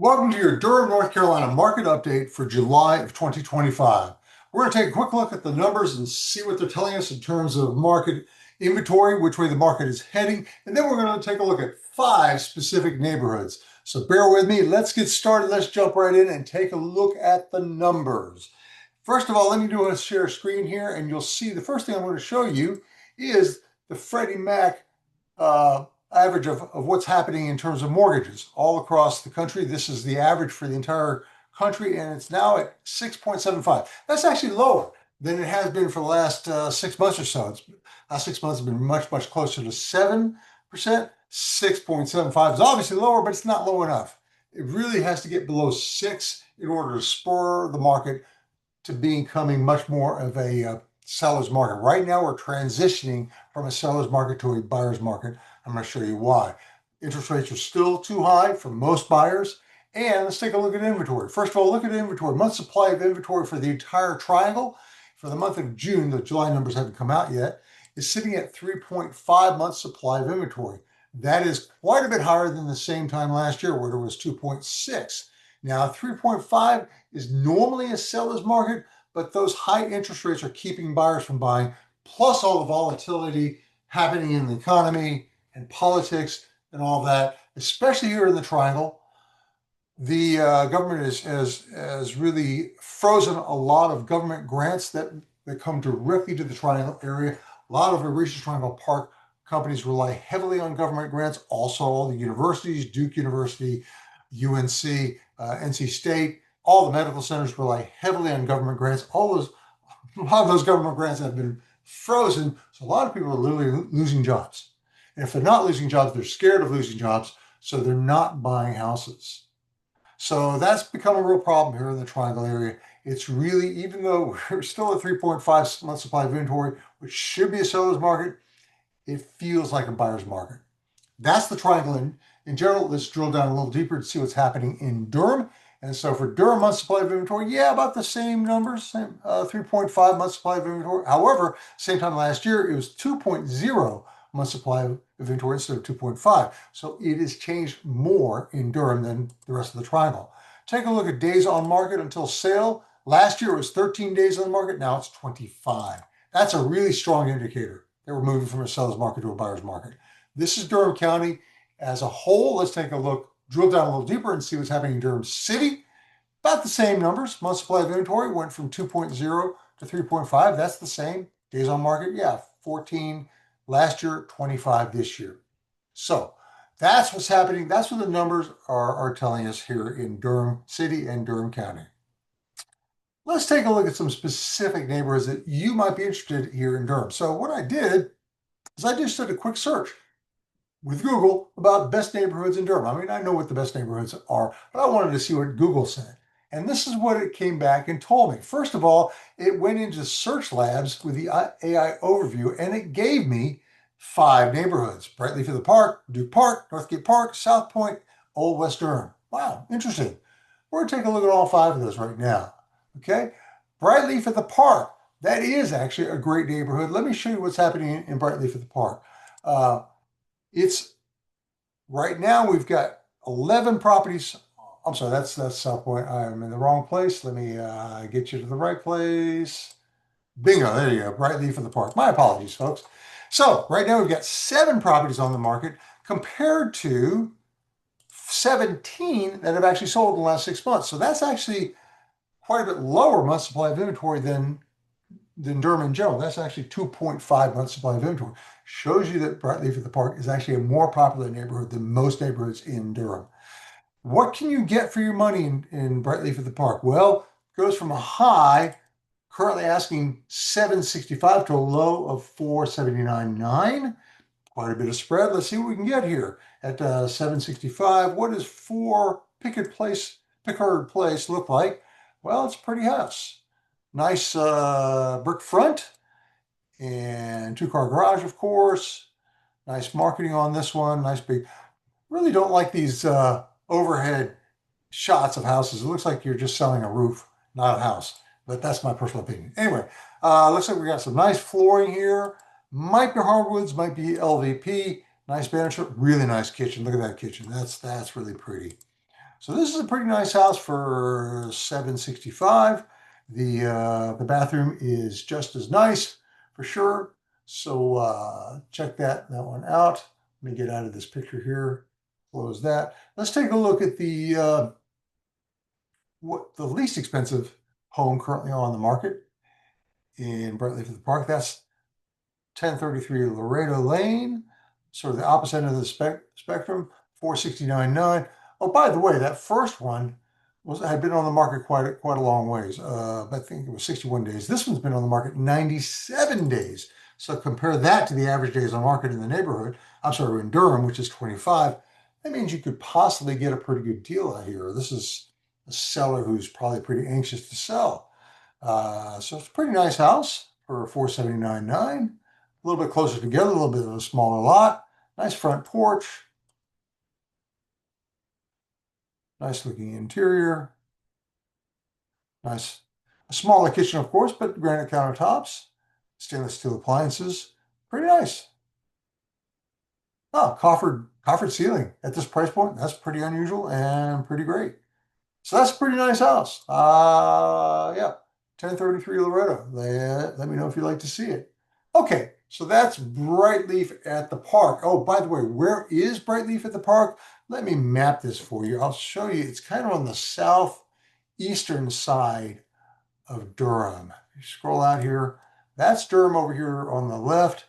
Welcome to your Durham, North Carolina market update for July of 2025. We're going to take a quick look at the numbers and see what they're telling us in terms of market inventory, which way the market is heading, and then we're going to take a look at 5 specific neighborhoods. So bear with me. Let's get started. Let's jump right in and take a look at the numbers. First of all, let me do a share screen here, and you'll see the first thing I'm going to show you is the Freddie Mac average of what's happening in terms of mortgages all across the country. This is the average for the entire country, and it's now at 6.75. That's actually lower than it has been for the last 6 months or so. Last 6 months have been much, much closer to 7%. 6.75 is obviously lower, but it's not low enough. It really has to get below 6 in order to spur the market to becoming much more of a seller's market. Right now, we're transitioning from a seller's market to a buyer's market. I'm going to show you why. Interest rates are still too high for most buyers. And let's take a look at inventory. First of all, look at inventory. Month supply of inventory for the entire triangle for the month of June, the July numbers haven't come out yet, is sitting at 3.5 months supply of inventory. That is quite a bit higher than the same time last year where it was 2.6. Now, 3.5 is normally a seller's market, but those high interest rates are keeping buyers from buying, plus all the volatility happening in the economy and politics and all that, especially here in the Triangle. The government has really frozen a lot of government grants that come directly to the Triangle area. A lot of the Research Triangle Park companies rely heavily on government grants. Also, all the universities, Duke University, UNC, NC State, all the medical centers rely heavily on government grants. A lot of those government grants have been frozen, so a lot of people are literally losing jobs. And if they're not losing jobs, they're scared of losing jobs, so they're not buying houses. So that's become a real problem here in the Triangle area. It's really, even though we're still at 3.5 month supply of inventory, which should be a seller's market, it feels like a buyer's market. That's the Triangle in general. Let's drill down a little deeper to see what's happening in Durham. And so for Durham month supply of inventory, yeah, about the same numbers, same 3.5 month supply of inventory. However, same time last year, it was 2.0 month supply of inventory instead of 2.5. So it has changed more in Durham than the rest of the Triangle. Take a look at days on market until sale. Last year it was 13 days on the market. Now it's 25. That's a really strong indicator that we're moving from a seller's market to a buyer's market. This is Durham County as a whole. Let's take a look, drill down a little deeper and see what's happening in Durham City. About the same numbers. Month supply of inventory went from 2.0 to 3.5. That's the same. Days on market, yeah, 14 last year, 25 this year. So that's what's happening. That's what the numbers are telling us here in Durham City and Durham County. Let's take a look at some specific neighborhoods that you might be interested here in Durham. So what I did is I just did a quick search with Google about best neighborhoods in Durham. I mean, I know what the best neighborhoods are, but I wanted to see what Google said. And this is what it came back and told me. First of all, it went into Search Labs with the AI overview, and it gave me 5 neighborhoods: Brightleaf of the Park, Duke Park, Northgate Park, South Point, Old West Durham. Wow, interesting. We're going to take a look at all 5 of those right now. Okay, Brightleaf of the Park. That is actually a great neighborhood. Let me show you what's happening in Brightleaf of the Park. It's right now we've got 11 properties. I'm sorry, that's South Point. I'm in the wrong place. Let me get you to the right place. Bingo, there you go, Brightleaf of the Park. My apologies, folks. So right now we've got 7 properties on the market compared to 17 that have actually sold in the last 6 months. So that's actually quite a bit lower month supply of inventory than Durham in general. That's actually 2.5 months supply of inventory. Shows you that Brightleaf of the Park is actually a more popular neighborhood than most neighborhoods in Durham. What can you get for your money in Brightleaf of the Park? Well, it goes from a high, currently asking $765 to a low of $479.9. Quite a bit of spread. Let's see what we can get here at $765. What does 4 Pickard Place look like? Well, it's a pretty house. Nice brick front and 2-car garage, of course. Nice marketing on this one. Nice big. Really don't like these overhead shots of houses. It looks like you're just selling a roof, not a house. But that's my personal opinion. Anyway, looks like we got some nice flooring here. Might be hardwoods, might be LVP. Nice banner, really nice kitchen. Look at that kitchen. That's really pretty. So this is a pretty nice house for $765. The bathroom is just as nice for sure. So check that one out. Let me get out of this picture here. Close that. Let's take a look at the what the least expensive home currently on the market in Brightleaf at the Park. That's 1033 Laredo Lane, sort of the opposite end of the spectrum, 469.9. Oh, by the way, that first one had been on the market quite a long ways. I think it was 61 days. This one's been on the market 97 days. So compare that to the average days on market in the neighborhood. I'm sorry, in Durham, which is 25. That means you could possibly get a pretty good deal out here. This is a seller who's probably pretty anxious to sell. So it's a pretty nice house for 479.9. A little bit closer together, a little bit of a smaller lot. Nice front porch. Nice looking interior. Nice. A smaller kitchen, of course, but granite countertops. Stainless steel appliances. Pretty nice. Oh, coffered ceiling at this price point. That's pretty unusual and pretty great. So that's a pretty nice house. Yeah, 1033 Loretto. Let me know if you'd like to see it. Okay, so that's Brightleaf at the park. Oh, by the way, where is Brightleaf at the park? Let me map this for you. I'll show you. It's kind of on the southeastern side of Durham. You scroll out here. That's Durham over here on the left.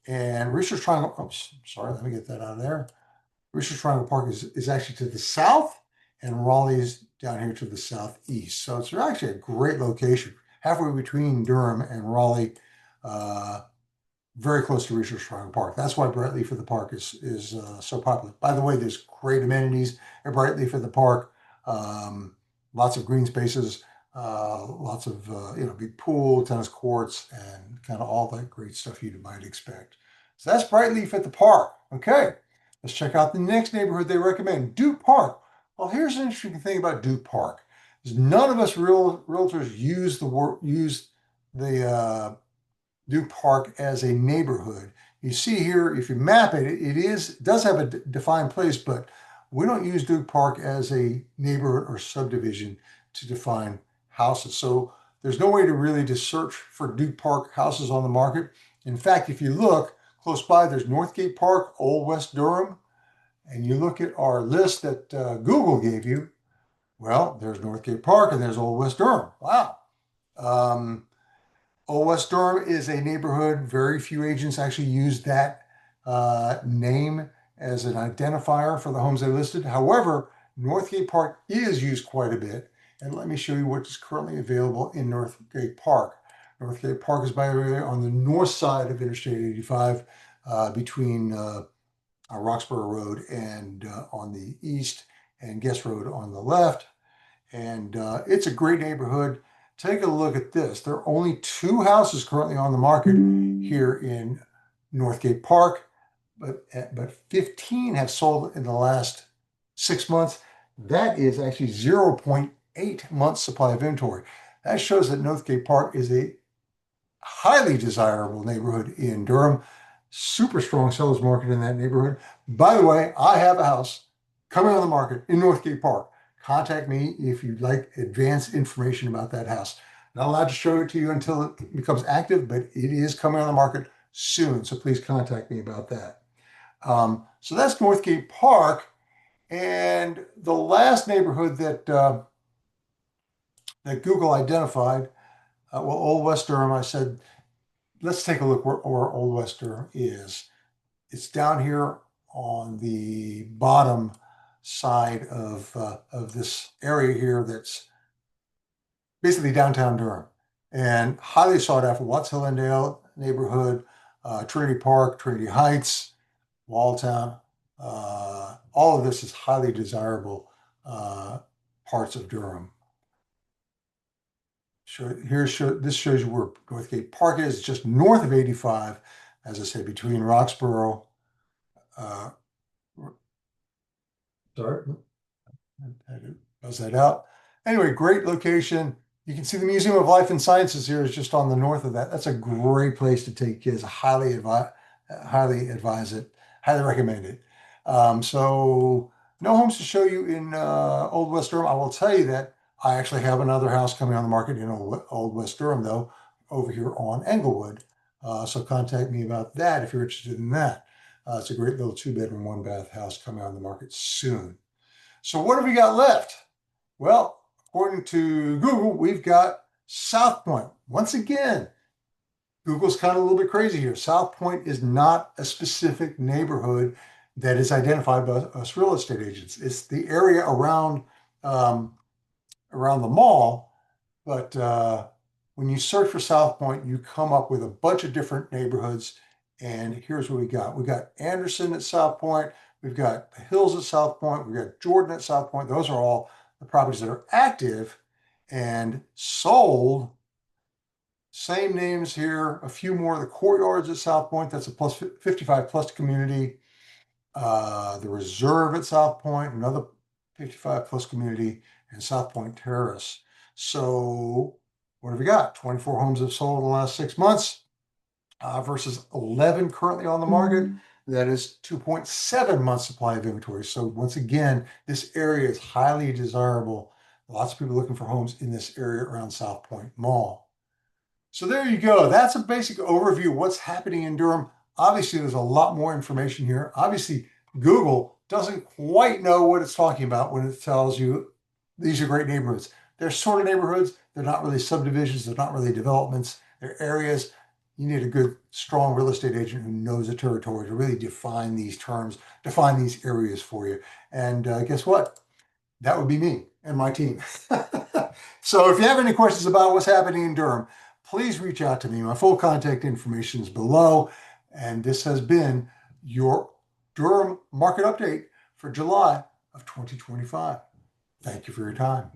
And Research Triangle, oh, sorry, let me get that out of there. Research Triangle Park is actually to the south, and Raleigh's down here to the southeast. So it's actually a great location, halfway between Durham and Raleigh, very close to Research Triangle Park. That's why Brightleaf at the Park is so popular. By the way, there's great amenities at Brightleaf at the Park. Lots of green spaces, lots of big pool, tennis courts, and kind of all that great stuff you might expect. So that's Brightleaf at the Park. Okay, let's check out the next neighborhood they recommend, Duke Park. Well, here's an interesting thing about Duke Park. Is none of us realtors use the Duke Park as a neighborhood. You see here, if you map it, it does have a defined place, but we don't use Duke Park as a neighborhood or subdivision to define houses. So there's no way to really search for Duke Park houses on the market. In fact, if you look close by, there's Northgate Park, Old West Durham, and you look at our list that Google gave you, well, there's Northgate Park and there's Old West Durham. Wow. Old West Durham is a neighborhood. Very few agents actually use that name as an identifier for the homes they listed. However, Northgate Park is used quite a bit. And let me show you what is currently available in Northgate Park. Northgate Park is, by the way, on the north side of Interstate 85 between Roxborough Road and on the east, and Guest Road on the left. And it's a great neighborhood. Take a look at this. There are only 2 houses currently on the market here in Northgate Park, but 15 have sold in the last 6 months. That is actually 0.8 months supply of inventory. That shows that Northgate Park is a highly desirable neighborhood in Durham. Super strong sellers market in that neighborhood. By the way, I have a house coming on the market in Northgate Park. Contact me if you'd like advanced information about that house. Not allowed to show it to you until it becomes active, but it is coming on the market soon. So please contact me about that. So that's Northgate Park. And the last neighborhood that Google identified, well, Old West Durham, I said, let's take a look where Old West Durham is. It's down here on the bottom side of this area here that's basically downtown Durham, and highly sought after. Watts Hillendale neighborhood, Trinity Park, Trinity Heights, Walltown. All of this is highly desirable parts of Durham. This shows you where Northgate Park is, just north of 85, as I said, between Roxborough. Sorry, I had to buzz that out. Anyway, great location. You can see the Museum of Life and Sciences here is just on the north of that. That's a great place to take kids. Highly advise it. Highly recommend it. So No homes to show you in Old West Durham. I will tell you that I actually have another house coming on the market in Old West Durham, though, over here on Englewood. So contact me about that if you're interested in that. It's a great little 2-bedroom, 1-bath house coming on the market soon. So what have we got left? Well, according to Google, we've got South Point. Once again, Google's kind of a little bit crazy here. South Point is not a specific neighborhood that is identified by us real estate agents. It's the area um, around the mall. But when you search for South Point, you come up with a bunch of different neighborhoods. And here's what we got. We got Anderson at South Point. We've got the Hills at South Point. We've got Jordan at South Point. Those are all the properties that are active and sold. Same names here. A few more of the Courtyards at South Point. That's a plus 55 plus community. The Reserve at South Point, another 55 plus community, and South Point Terrace. So what have we got? 24 homes have sold in the last 6 months versus 11 currently on the market. That is 2.7 months supply of inventory. So once again, this area is highly desirable. Lots of people looking for homes in this area around South Point Mall. So there you go. That's a basic overview of what's happening in Durham. Obviously, there's a lot more information here. Obviously, Google doesn't quite know what it's talking about when it tells you these are great neighborhoods. They're sort of neighborhoods. They're not really subdivisions. They're not really developments. They're areas. You need a good, strong real estate agent who knows the territory to really define these terms, define these areas for you. And guess what? That would be me and my team. So if you have any questions about what's happening in Durham, please reach out to me. My full contact information is below. And this has been your Durham market update for July of 2025. Thank you for your time.